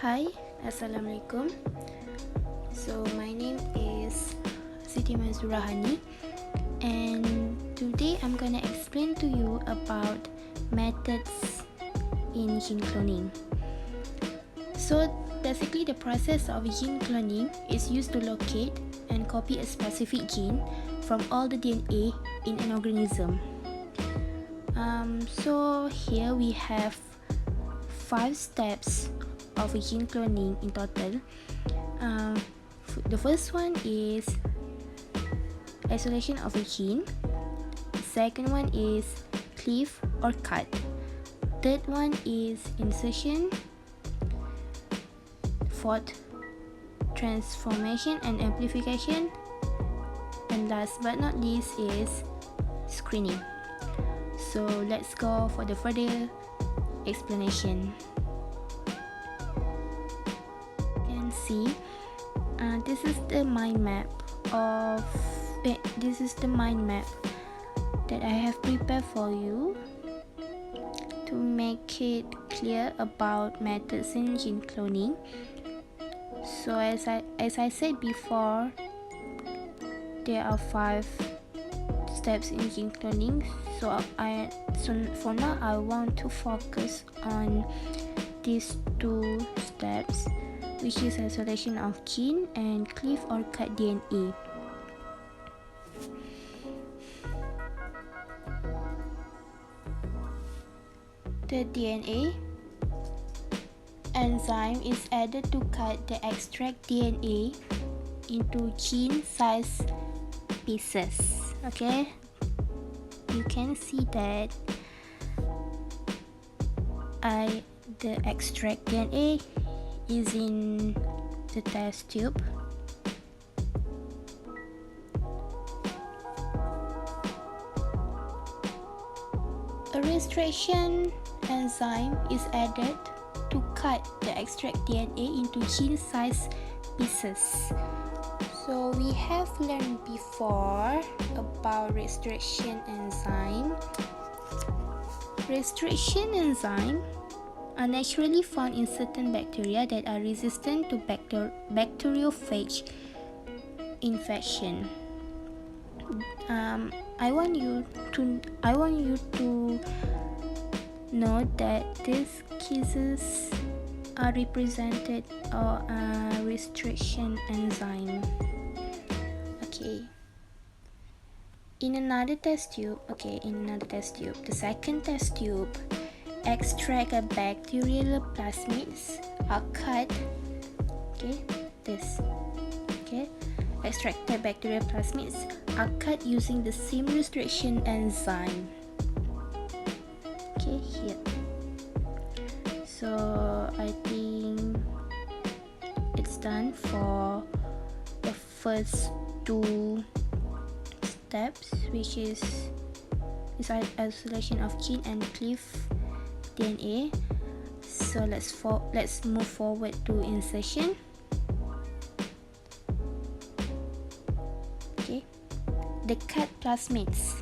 Hi, Assalamualaikum. So my name is Siti Mazurahani, and today I'm gonna explain to you about methods in gene cloning. So basically the process of gene cloning is used to locate and copy a specific gene from all the DNA in an organism. So here we have 5 steps of gene cloning in total. The first one is isolation of a gene. The second one is cleave or cut. Third one is insertion. Fourth, transformation and amplification. And last but not least is screening. So let's go for the further explanation. See, this is the mind map that I have prepared for you to make it clear about methods in gene cloning. So as I said before, there are 5 steps in gene cloning. So for now I want to focus on these 2 steps, which is isolation of gene and cleave or cut DNA. The DNA enzyme is added to cut the extract DNA into gene-sized pieces. Okay, you can see that the extract DNA is in the test tube. A restriction enzyme is added to cut the extract DNA into gene-sized pieces. So we have learned before about restriction enzyme. Restriction enzyme are naturally found in certain bacteria that are resistant to bacteriophage infection. I want you to know that these cases are represented or a restriction enzyme. Okay. In another test tube, the second test tube, extract a bacterial plasmids are cut. Extracted bacterial plasmids are cut using the same restriction enzyme. Here. So I think it's done for the first 2 steps, which is isolation of gene and cleave DNA. So let's move forward to insertion. The cut plasmids,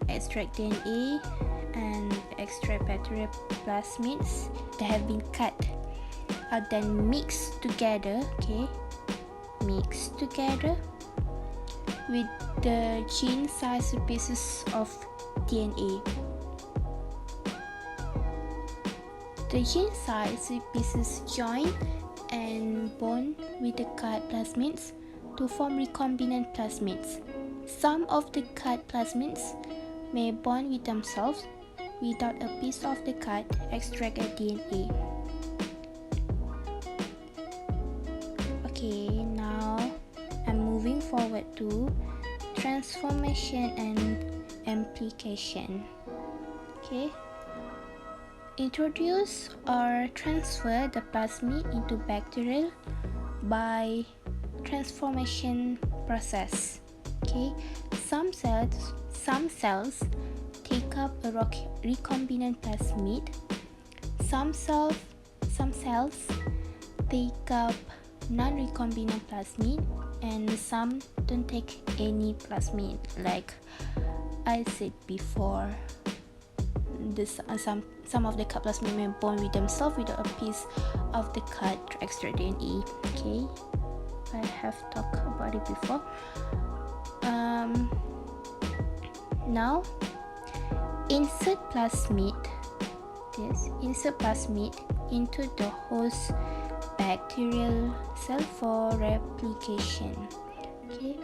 extract DNA and extract bacterial plasmids that have been cut are then mixed together, with the gene-sized pieces of DNA. The gene-sized pieces join and bond with the cut plasmids to form recombinant plasmids. Some of the cut plasmids may bond with themselves without a piece of the cut extracted DNA. Now I'm moving forward to transformation and amplification. Introduce or transfer the plasmid into bacterial by transformation process. Some cells take up a recombinant plasmid. Some cells take up non-recombinant plasmid, and some don't take any plasmid, like I said before. some of the cut plasmid may bond with themselves without a piece of the cut to extract DNA. Okay, I have talked about it before. Now insert plasmid into the host bacterial cell for replication. Okay,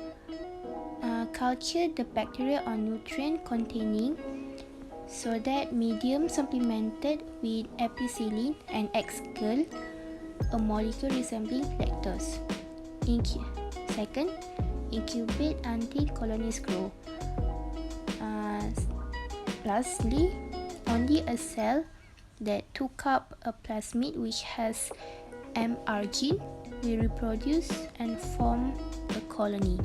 culture the bacteria on nutrient containing so that medium supplemented with epicillin and expel a molecule resembling lactose. Second, incubate until colonies grow. Lastly, only a cell that took up a plasmid which has MR gene will reproduce and form a colony.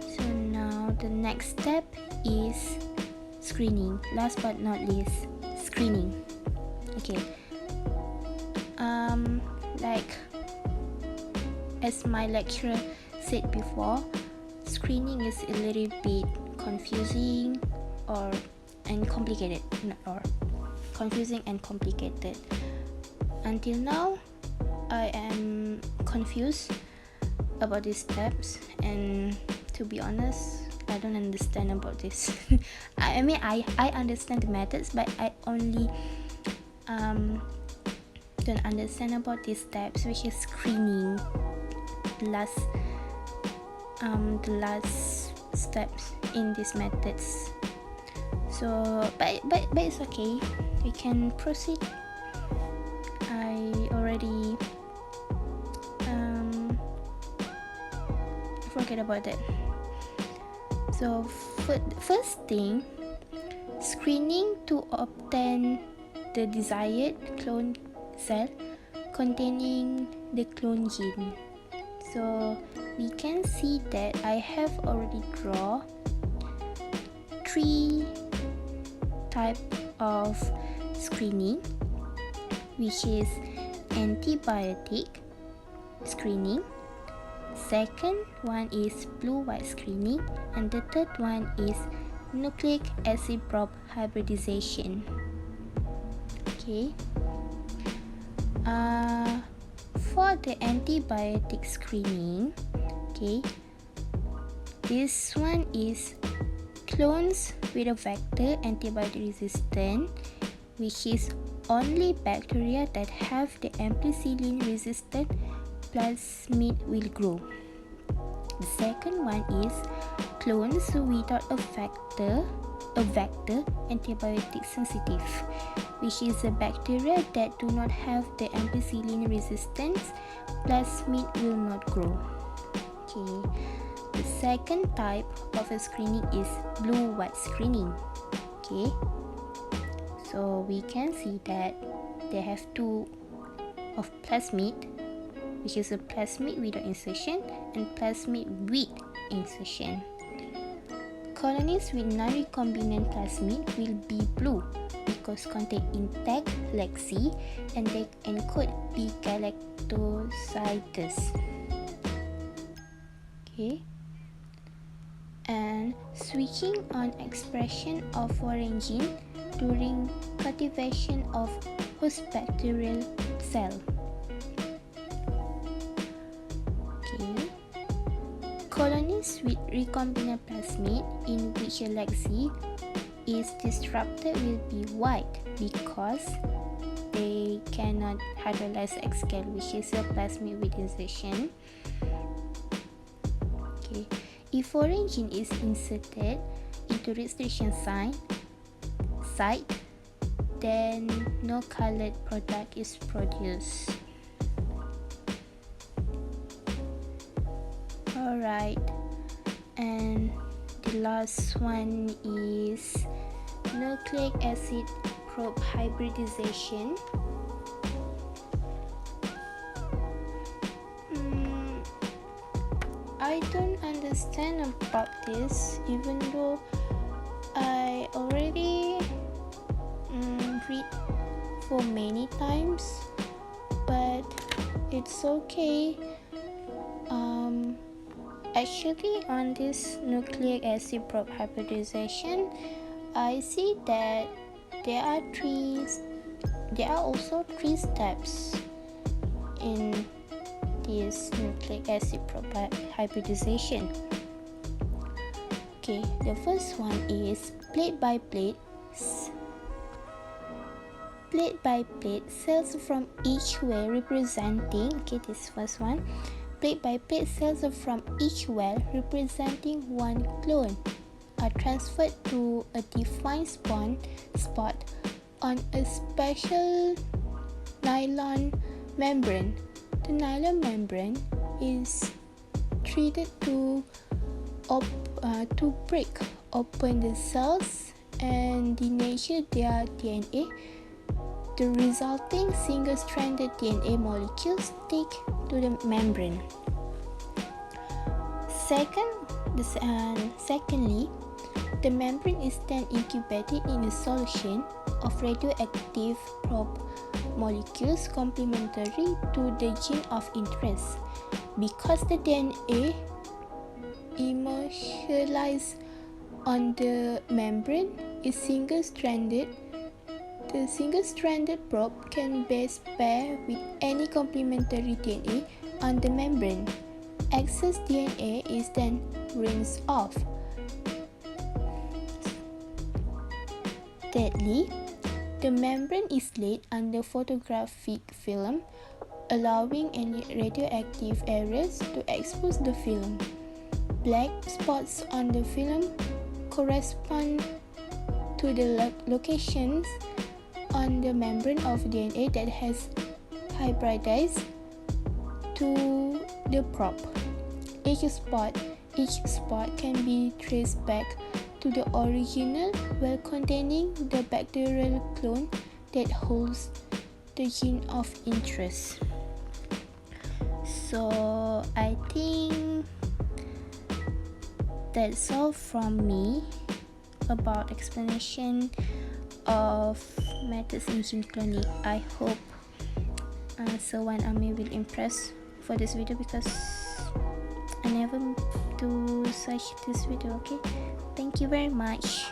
So now the next step is screening. Last but not least, screening. Okay. Like as my lecturer said before, screening is a little bit confusing and complicated. Until now, I am confused about these steps, and to be honest, I don't understand about this. I mean, I understand the methods, but I only don't understand about these steps, which is screening. The last steps in these methods. So, but it's okay. We can proceed. I already forget about that. So first thing, screening to obtain the desired clone cell containing the clone gene. So we can see that I have already drawn 3 types of screening, which is antibiotic screening, second one is blue-white screening, and the third one is nucleic acid probe hybridization. Okay. For the antibiotic screening, okay, this one is clones with a vector antibiotic resistant, which is only bacteria that have the ampicillin resistant plasmid will grow. The second one is clones without a vector antibiotic sensitive, which is a bacteria that do not have the ampicillin resistance, plasmid will not grow. Okay. The second type of a screening is blue-white screening. Okay. So we can see that they have 2 of plasmid, which is a plasmid without insertion and plasmid with insertion. Colonies with non-recombinant plasmid will be blue because contain intact lexi and they encode beta-galactosidase. Okay. And switching on expression of foreign gene during cultivation of host bacterial cell. Okay. Colonies with recombinant plasmid in which a lexi is disrupted will be white because they cannot hydrolyze XCal, which is a plasmid with insertion. Okay. If foreign gene is inserted into restriction site, then no colored product is produced. Alright, and the last one is nucleic acid probe hybridization. I don't understand about this, even though I already read for many times, but it's okay. Actually, on this nucleic acid probe hybridization, I see that there are also three steps in this nucleic acid hybridization. Okay, the first one is plate by plate cells from each well representing, okay, this first one, plate by plate cells from each well representing one clone are transferred to a defined spot on a special nylon membrane. The nylon membrane is treated to break open the cells and denature their DNA. The resulting single-stranded DNA molecules stick to the membrane. Secondly, the membrane is then incubated in a solution of radioactive probe molecules complementary to the gene of interest. Because the DNA immobilized on the membrane is single-stranded, the single-stranded probe can best pair with any complementary DNA on the membrane. Excess DNA is then rinsed off. Thirdly, the membrane is laid under photographic film, allowing any radioactive areas to expose the film. Black spots on the film correspond to the locations on the membrane of DNA that has hybridized to the probe. Each spot can be traced back to the original well containing the bacterial clone that holds the gene of interest. So I think that's all from me about explanation of methods in gene cloning. I hope Sir Wan Ami will impress for this video because I never do such this video. Okay, thank you very much.